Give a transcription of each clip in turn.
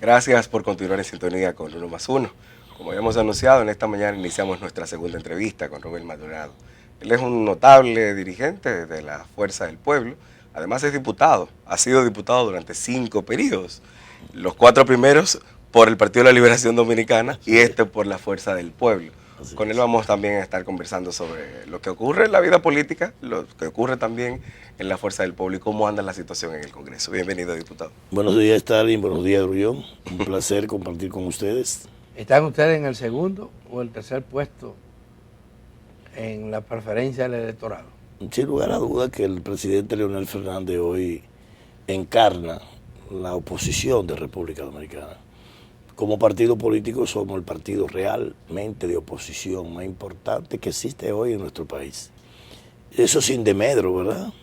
Gracias por continuar en sintonía con Uno más Uno. Como habíamos anunciado, en esta mañana iniciamos nuestra segunda entrevista con Rubén Maldonado. Él es un notable dirigente de la Fuerza del Pueblo. Además es diputado. Ha sido diputado durante 5 periodos. Los 4 primeros por el Partido de la Liberación Dominicana y este por la Fuerza del Pueblo. Con él vamos también a estar conversando sobre lo que ocurre en la vida política, lo que ocurre también en la Fuerza del Pueblo y cómo anda la situación en el Congreso. Bienvenido, diputado. Buenos días, Stalin. Buenos días, Grullón. Un placer compartir con ustedes. ¿Están ustedes en el segundo o el tercer puesto en la preferencia del electorado? Sin lugar a duda que el presidente Leonel Fernández hoy encarna la oposición de República Dominicana. Como partido político somos el partido realmente de oposición más importante que existe hoy en nuestro país. Eso sin demedro, ¿verdad?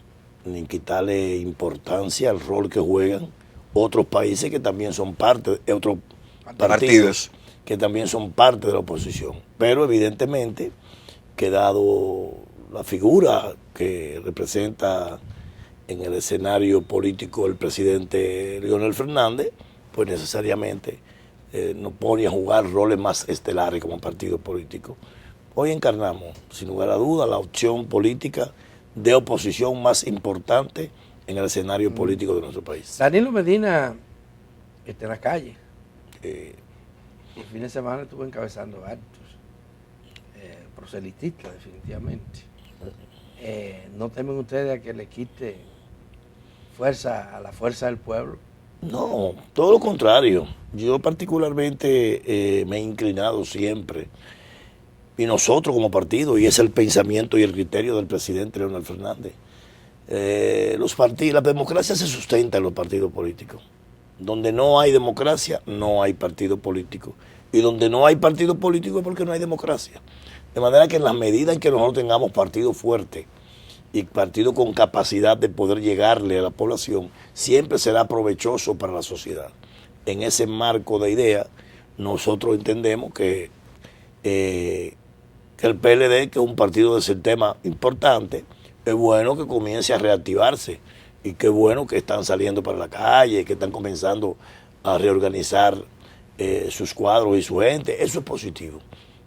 Ni quitarle importancia al rol que juegan otros países que también son parte, otros partidos que también son parte de la oposición. Pero evidentemente que dado la figura que representa en el escenario político el presidente Leonel Fernández, pues necesariamente nos pone a jugar roles más estelares como partido político. Hoy encarnamos, sin lugar a duda, la opción política de oposición más importante en el escenario político de nuestro país. Danilo Medina está en la calle. El fin de semana estuvo encabezando actos proselitistas, definitivamente. ¿No temen ustedes a que le quite fuerza a la Fuerza del Pueblo? No, todo lo contrario. Yo particularmente me he inclinado siempre, y nosotros como partido, y es el pensamiento y el criterio del presidente Leonel Fernández, la democracia se sustenta en los partidos políticos. Donde no hay democracia, no hay partido político. Y donde no hay partido político es porque no hay democracia. De manera que en la medida en que nosotros tengamos partido fuerte y partido con capacidad de poder llegarle a la población, siempre será provechoso para la sociedad. En ese marco de ideas, nosotros entendemos que el PLD, que es un partido de sistema importante, es bueno que comience a reactivarse y qué bueno que están saliendo para la calle, que están comenzando a reorganizar sus cuadros y su gente. Eso es positivo.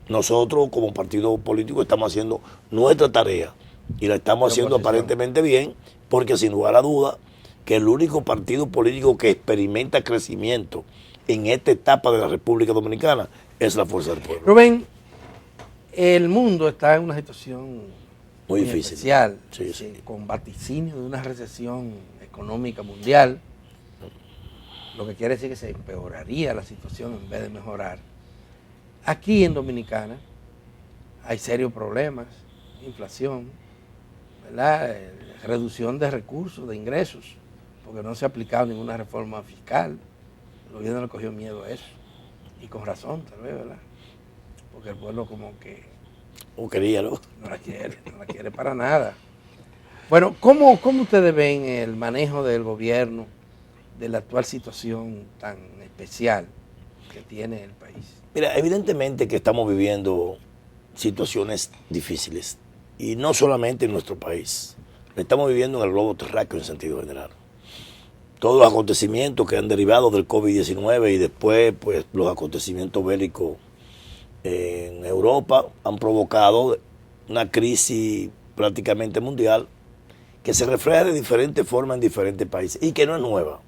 Nosotros como partido político estamos haciendo nuestra tarea y la estamos haciendo aparentemente bien, porque sin lugar a duda que el único partido político que experimenta crecimiento en esta etapa de la República Dominicana es la Fuerza del Pueblo. Rubén, el mundo está en una situación muy difícil, especial, sí. Con vaticinio de una recesión económica mundial, lo que quiere decir que se empeoraría la situación en vez de mejorar. Aquí en Dominicana hay serios problemas, inflación, ¿verdad? Reducción de recursos, de ingresos, porque no se ha aplicado ninguna reforma fiscal. El gobierno le cogió miedo a eso, y con razón tal vez, ¿verdad? Porque el pueblo como que no la quiere para nada. Bueno, ¿cómo ustedes ven el manejo del gobierno de la actual situación tan especial que tiene el país? Mira, evidentemente que estamos viviendo situaciones difíciles, y no solamente en nuestro país, lo estamos viviendo en el globo terráqueo en sentido general. Todos los acontecimientos que han derivado del COVID-19 y después pues los acontecimientos bélicos en Europa han provocado una crisis prácticamente mundial que se refleja de diferentes formas en diferentes países y que no es nueva,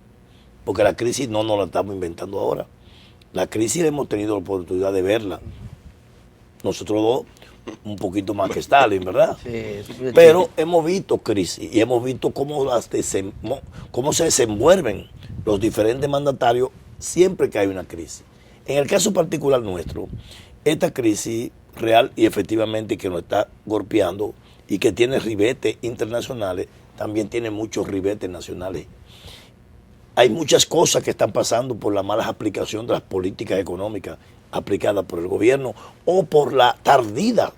porque la crisis no nos la estamos inventando ahora. La crisis hemos tenido la oportunidad de verla. Nosotros dos, un poquito más que Stalin, ¿verdad? Sí, pero hemos visto crisis y hemos visto cómo se desenvuelven los diferentes mandatarios siempre que hay una crisis. En el caso particular nuestro, esta crisis real y efectivamente que nos está golpeando y que tiene ribetes internacionales, también tiene muchos ribetes nacionales. Hay muchas cosas que están pasando por la mala aplicación de las políticas económicas aplicadas por el gobierno o por la tardía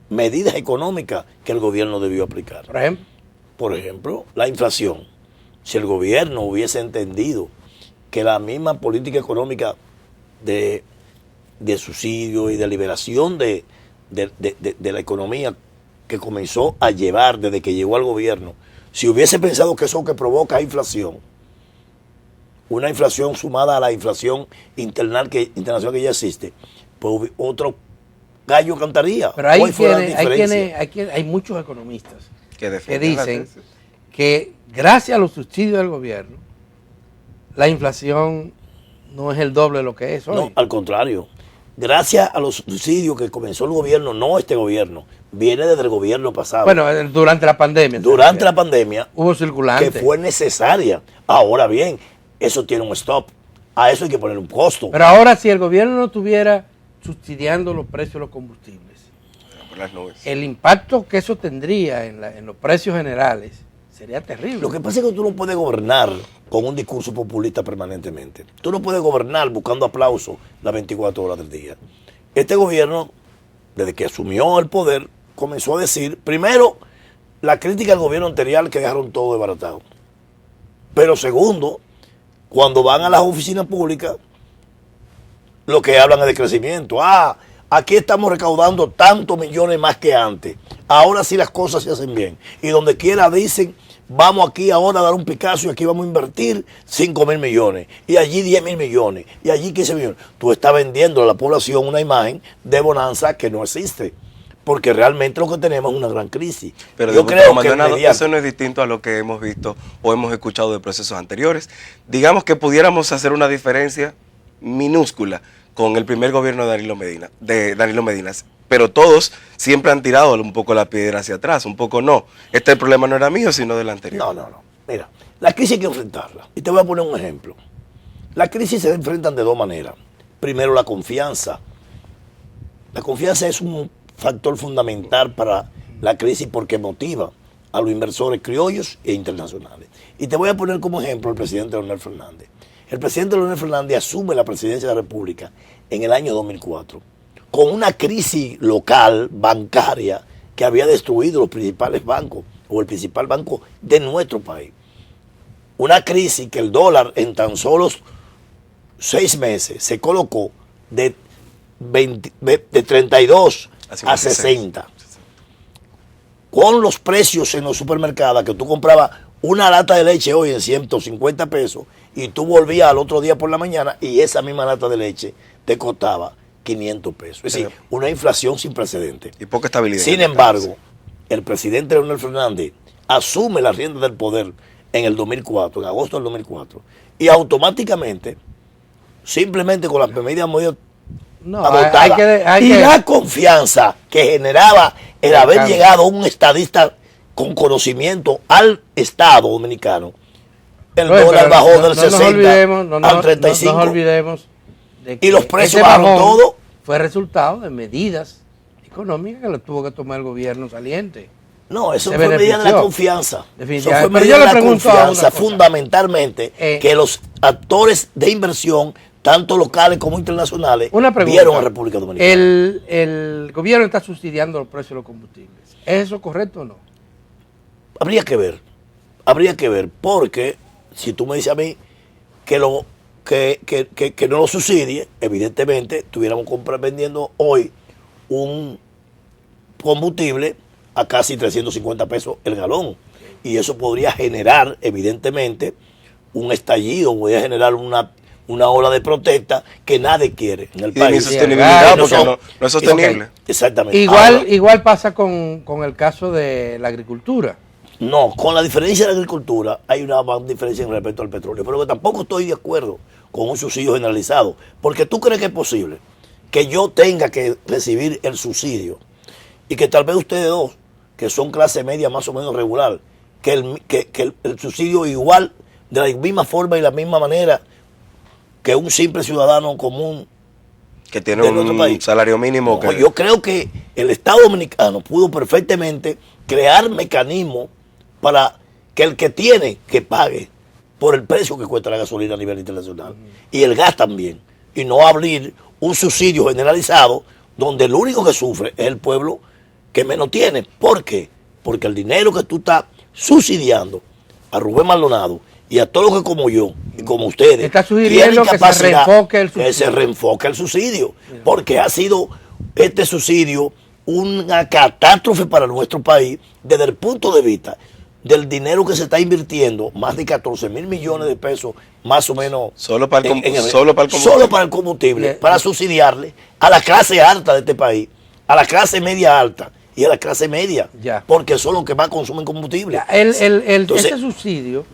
medidas económicas que el gobierno debió aplicar. Por ejemplo, la inflación. Si el gobierno hubiese entendido que la misma política económica de subsidio y de liberación de la economía que comenzó a llevar desde que llegó al gobierno, si hubiese pensado que eso que provoca inflación, una inflación sumada a la inflación internacional que ya existe, pues otro gallo cantaría. Pero hay muchos economistas que dicen que gracias a los subsidios del gobierno, la inflación no es el doble de lo que es hoy. No, al contrario. Gracias a los subsidios que comenzó el gobierno, no este gobierno, viene desde el gobierno pasado. Bueno, durante la pandemia. Durante la pandemia. Hubo circulante. Que fue necesaria. Ahora bien, eso tiene un stop. A eso hay que poner un costo. Pero ahora, si el gobierno no estuviera subsidiando los precios de los combustibles, por las nubes, el impacto que eso tendría en los precios generales sería terrible. Lo que pasa es que tú no puedes gobernar con un discurso populista permanentemente. Tú no puedes gobernar buscando aplausos las 24 horas del día. Este gobierno, desde que asumió el poder, comenzó a decir, primero, la crítica al gobierno anterior que dejaron todo desbaratado. Pero segundo, cuando van a las oficinas públicas, lo que hablan es de crecimiento. Aquí estamos recaudando tantos millones más que antes. Ahora sí las cosas se hacen bien. Y donde quiera dicen, vamos aquí ahora a dar un Picasso y aquí vamos a invertir 5.000 millones. Y allí 10.000 millones. Y allí 15 millones. Tú estás vendiendo a la población una imagen de bonanza que no existe. Porque realmente lo que tenemos es una gran crisis. Pero yo creo que eso no es distinto a lo que hemos visto o hemos escuchado de procesos anteriores. Digamos que pudiéramos hacer una diferencia minúscula con el primer gobierno de Danilo Medina, pero todos siempre han tirado un poco la piedra hacia atrás, un poco no. El problema no era mío, sino del anterior. No. Mira, la crisis hay que enfrentarla. Y te voy a poner un ejemplo. La crisis se enfrentan de dos maneras. Primero, la confianza. La confianza es un factor fundamental para la crisis porque motiva a los inversores criollos e internacionales. Y te voy a poner como ejemplo al presidente Leonel Fernández. El presidente Leonel Fernández asume la presidencia de la República en el año 2004 con una crisis local, bancaria, que había destruido los principales bancos o el principal banco de nuestro país. Una crisis que el dólar en tan solo 6 meses se colocó de 32 a 60. Con los precios en los supermercados que tú comprabas una lata de leche hoy en 150 pesos y tú volvías al otro día por la mañana y esa misma lata de leche te costaba 500 pesos. Es decir, una inflación sin precedentes. Y poca estabilidad. Sin embargo, el presidente Leonel Fernández asume la rienda del poder en el 2004, en agosto del 2004, y automáticamente, simplemente con las medidas adoptadas la confianza que generaba el haber llegado a un estadista con conocimiento al Estado dominicano, el dólar bajó del 60 al 35. No nos olvidemos de que y los precios bajaron todo. Fue resultado de medidas económicas que lo tuvo que tomar el gobierno saliente. No, eso fue medida de la confianza. Eso fue medida de la confianza, fundamentalmente, que los actores de inversión, tanto locales como internacionales, vieron a República Dominicana. El gobierno está subsidiando los precios de los combustibles. ¿Es eso correcto o no? Habría que ver, porque si tú me dices a mí que no lo subsidie, evidentemente estuviéramos vendiendo hoy un combustible a casi 350 pesos el galón. Y eso podría generar, evidentemente, un estallido, podría generar una ola de protesta que nadie quiere en el país. Y sostenibilidad, porque no es sostenible. Exactamente. Igual pasa con el caso de la agricultura. No, con la diferencia de la agricultura hay una diferencia en respecto al petróleo, pero que tampoco estoy de acuerdo con un subsidio generalizado, porque tú crees que es posible que yo tenga que recibir el subsidio y que tal vez ustedes dos, que son clase media más o menos regular, que el subsidio igual, de la misma forma y la misma manera que un simple ciudadano común que tiene un salario mínimo. No, yo creo que el Estado dominicano pudo perfectamente crear mecanismos para que el que tiene que pague por el precio que cuesta la gasolina a nivel internacional y el gas también, y no abrir un subsidio generalizado donde el único que sufre es el pueblo que menos tiene. ¿Por qué? Porque el dinero que tú estás subsidiando a Rubén Maldonado y a todos los que como yo y como ustedes está sugiriendo que se reenfoque el subsidio, porque ha sido este subsidio una catástrofe para nuestro país desde el punto de vista del dinero que se está invirtiendo, más de 14.000 millones de pesos, más o menos. Solo para el combustible. Solo para el combustible, para subsidiarle a la clase alta de este país, a la clase media alta y a la clase media, porque son los que más consumen combustible. Entonces, ese subsidio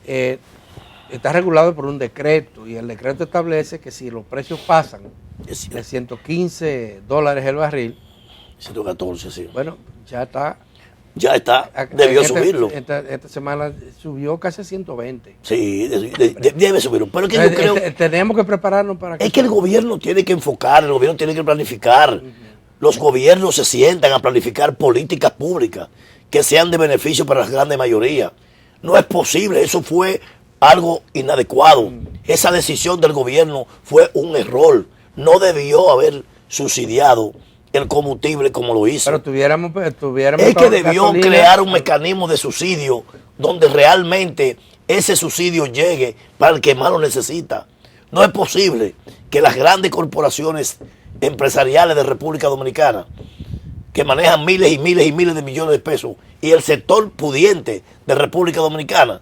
está regulado por un decreto y el decreto establece que si los precios pasan de $115 el barril, 114, sí. Bueno, ya está. Debió subirlo. Esta semana subió casi a 120. Sí, debe subirlo. Pero que yo creo, tenemos que prepararnos para que... Es que el gobierno tiene que enfocar, el gobierno tiene que planificar. Los gobiernos se sientan a planificar políticas públicas que sean de beneficio para la grande mayoría. No es posible, eso fue algo inadecuado. Esa decisión del gobierno fue un error. No debió haber subsidiado el combustible como lo hizo. Pero tuviéramos es que debió crear un mecanismo de subsidio donde realmente ese subsidio llegue para el que más lo necesita. No es posible que las grandes corporaciones empresariales de República Dominicana, que manejan miles y miles y miles de millones de pesos, y el sector pudiente de República Dominicana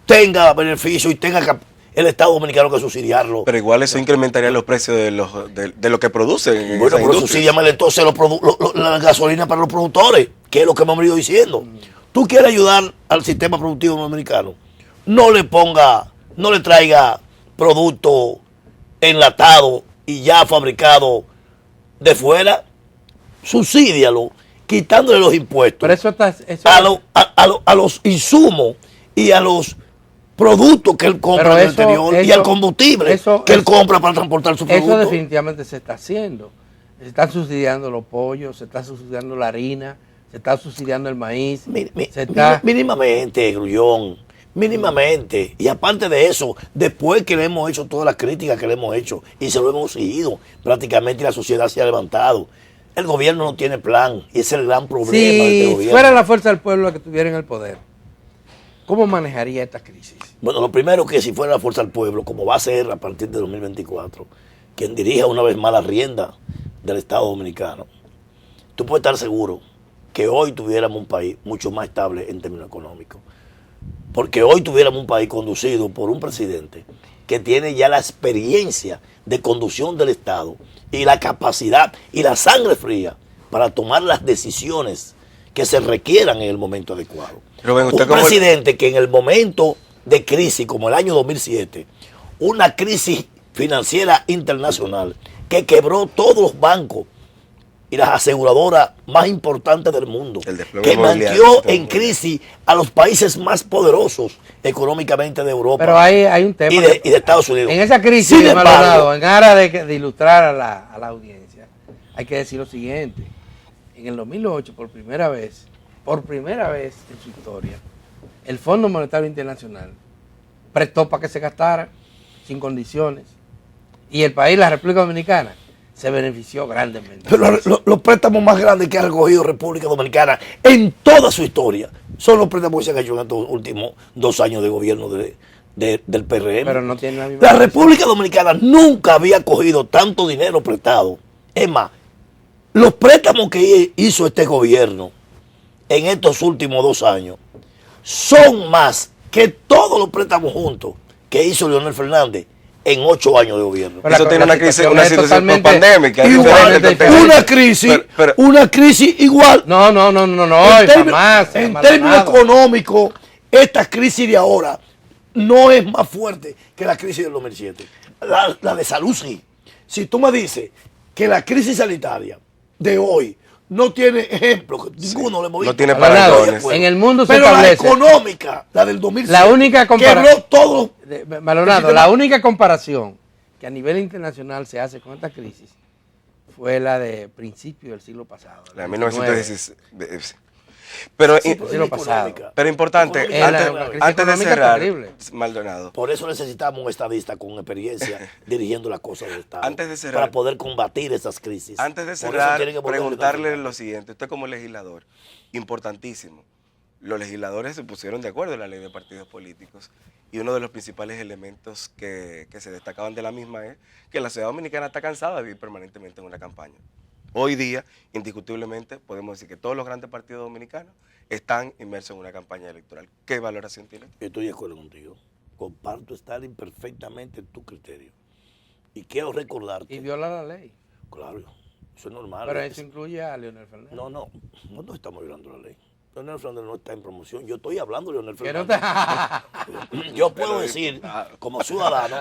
tenga beneficio y tenga el Estado Dominicano que subsidiarlo. Pero igual eso incrementaría los precios de lo que producen. Bueno, pero subsídiame entonces la gasolina para los productores, que es lo que hemos venido diciendo. Tú quieres ayudar al sistema productivo dominicano, no le traiga producto enlatado y ya fabricado de fuera, subsídialo, quitándole los impuestos. Pero eso a los insumos y a los productos que él compra del exterior y al combustible que él compra para transportar su producto. Eso definitivamente se está haciendo. Se están subsidiando los pollos, se está subsidiando la harina, se está subsidiando el maíz. Mínimamente, Grullón, mínimamente. Y aparte de eso, después que le hemos hecho todas las críticas que le hemos hecho y se lo hemos seguido, prácticamente la sociedad se ha levantado. El gobierno no tiene plan y ese es el gran problema de este gobierno. Si fuera la fuerza del pueblo la que estuviera en el poder, ¿cómo manejaría esta crisis? Bueno, lo primero que si fuera la fuerza del pueblo, como va a ser a partir de 2024, quien dirija una vez más la rienda del Estado Dominicano, tú puedes estar seguro que hoy tuviéramos un país mucho más estable en términos económicos. Porque hoy tuviéramos un país conducido por un presidente que tiene ya la experiencia de conducción del Estado y la capacidad y la sangre fría para tomar las decisiones que se requieran en el momento adecuado. Un presidente que en el momento de crisis, como el año 2007, una crisis financiera internacional que quebró todos los bancos y las aseguradoras más importantes del mundo, que mantuvo en crisis a los países más poderosos económicamente de Europa. Pero hay un tema y de Estados Unidos. En esa crisis, Maldonado, en aras de ilustrar a la audiencia, hay que decir lo siguiente. En el 2008, por primera vez en su historia, el Fondo Monetario Internacional prestó para que se gastara sin condiciones. Y el país, la República Dominicana, se benefició grandemente. Pero los préstamos más grandes que ha recogido República Dominicana en toda su historia son los préstamos que se han hecho en estos últimos 2 años de gobierno del PRM. Pero no tiene la misma. La República Dominicana nunca había cogido tanto dinero prestado. Es más, los préstamos que hizo este gobierno en estos últimos 2 años son más que todos los préstamos juntos que hizo Leonel Fernández en 8 años de gobierno. Pero eso tiene una situación pandémica. Una crisis igual. No. En términos económicos, esta crisis de ahora no es más fuerte que la crisis del 2007. La de salud sí. Si tú me dices que la crisis sanitaria de hoy no tiene ejemplo, ninguno le hemos visto. No tiene paragones. En el mundo se pero establece. La económica, la del 2007, la única comparación. Todo. Maldonado, la única comparación que a nivel internacional se hace con esta crisis fue la de principio del siglo pasado. La de 1916. Pero, pero importante, antes de cerrar, Maldonado. Por eso necesitamos un estadista con experiencia dirigiendo las cosas del Estado. Antes de cerrar, para poder combatir esas crisis. Antes de cerrar, preguntarle lo siguiente. Usted como legislador, importantísimo. Los legisladores se pusieron de acuerdo en la ley de partidos políticos y uno de los principales elementos que se destacaban de la misma es que la sociedad dominicana está cansada de vivir permanentemente en una campaña. Hoy día, indiscutiblemente, podemos decir que todos los grandes partidos dominicanos están inmersos en una campaña electoral. ¿Qué valoración tienes? Estoy de acuerdo contigo. Comparto estar imperfectamente en tu criterio. Y quiero recordarte. Y viola la ley. Claro, eso es normal. Pero eso incluye a Leonel Fernández. No estamos violando la ley. Leonel Fernández no está en promoción. Yo estoy hablando de Leonel Que no Fernández. Yo puedo decir, como ciudadano,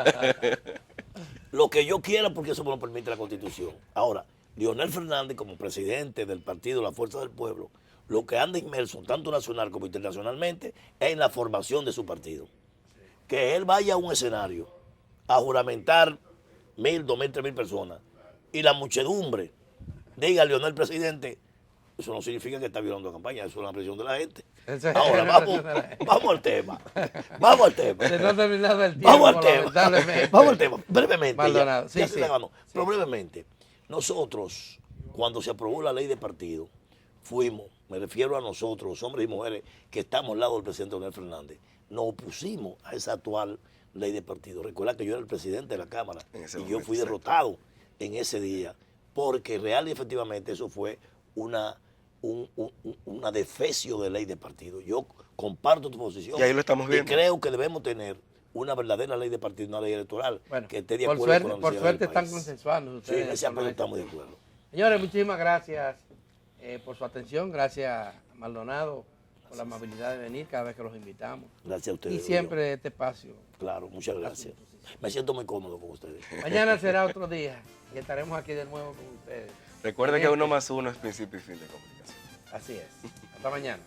lo que yo quiera porque eso me lo permite la Constitución. Ahora, Leonel Fernández, como presidente del partido La Fuerza del Pueblo, lo que anda inmerso, tanto nacional como internacionalmente, es en la formación de su partido. Que él vaya a un escenario a juramentar 1.000, 2.000, 3.000 personas y la muchedumbre diga a Leonel presidente, eso no significa que está violando la campaña, eso es una presión de la gente. Ahora vamos al tema. Vamos al tema. Se nos ha terminado el tiempo, Vamos al tema. lamentablemente. Vamos al tema. Brevemente. Maldonado. Sí, Ya sí. se la ganó. Pero brevemente, nosotros, cuando se aprobó la ley de partido, fuimos, me refiero a nosotros, hombres y mujeres que estamos al lado del presidente Leonel Fernández, nos opusimos a esa actual ley de partido. Recuerda que yo era el presidente de la Cámara y yo fui derrotado en ese día, porque real y efectivamente eso fue una defecio de ley de partido. Yo comparto tu posición Y ahí lo estamos viendo. y creo que debemos tener una verdadera ley de partido, una ley electoral Bueno, que esté de por acuerdo suerte, con la por necesidad suerte del están país. consensuando Sí, ustedes. en ese aspecto estamos de acuerdo. Señores, muchísimas gracias por su atención. Gracias a Maldonado por la amabilidad de venir cada vez que los invitamos. Gracias a ustedes. Y siempre este espacio. Claro, muchas gracias. Me siento muy cómodo con ustedes. Mañana será otro día y estaremos aquí de nuevo con ustedes. Recuerden que 1 más 1 es principio y fin de comunicación. Así es. Hasta mañana.